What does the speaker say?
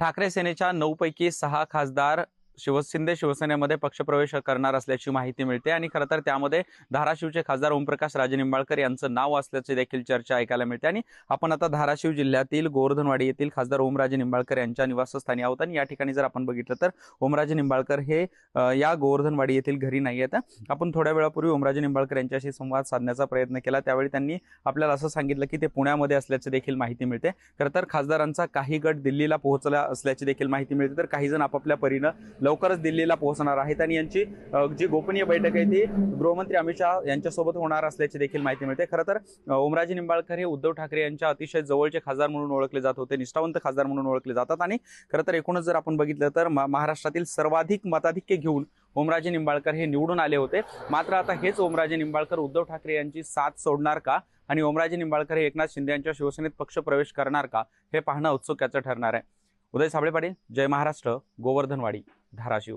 ठाकरे सेनेच्या 9 पैकी 6 खासदार शिंदे शिवसेनेमध्ये पक्षप्रवेश करणार असल्याची माहिती मिळते आणि खरं तर त्यामध्ये धाराशिवचे खासदार ओमप्रकाश राजेनिंबाळकर यांचं नाव असल्याची देखील चर्चा ऐकायला मिळते। आणि आपण आता धाराशिव जिल्ह्यातील गोवर्धनवाडी येथील खासदार ओमराजे निंबाळकर यांच्या निवासस्थानी आहोत आणि या ठिकाणी जर आपण बघितलं तर ओमराजे निंबाळकर हे या गोवर्धनवाडी येथील घरी नाही आहेत। आपण थोड्या वेळापूर्वी ओमराजे निंबाळकर यांच्याशी संवाद साधण्याचा प्रयत्न केला, त्यावेळी त्यांनी आपल्याला असं सांगितलं की ते पुण्यामध्ये असल्याची देखील माहिती मिळते। खरं तर खासदारांचा काही गट दिल्लीला पोहोचला असल्याची देखील माहिती मिळते, तर काही जण आपापल्या परीनं लवकरच दिल्लीला पोहोचणार आहेत आणि यांची जी गोपनीय बैठक आहे ती गृहमंत्री अमित शहा यांच्यासोबत होणार असल्याची देखील माहिती मिळते। खरं तर ओमराजे निंबाळकर हे उद्धव ठाकरे यांच्या अतिशय जवळचे खासदार म्हणून ओळखले जात होते, निष्ठावंत खासदार म्हणून ओळखले जातात आणि खरं तर एकूणच जर आपण बघितलं तर महाराष्ट्रातील सर्वाधिक मताधिक्य घेऊन ओमराजे निंबाळकर हे निवडून आले होते। मात्र आता हेच ओमराजे निंबाळकर उद्धव ठाकरे यांची साथ सोडणार का आणि ओमराजे निंबाळकर हे एकनाथ शिंदे यांच्या शिवसेनेत पक्ष प्रवेश करणार का हे पाहणं औत्सुक्याचं ठरणार आहे। उदय साबळे पाटील, जय महाराष्ट्र, गोवर्धनवाडी, धाराशिव।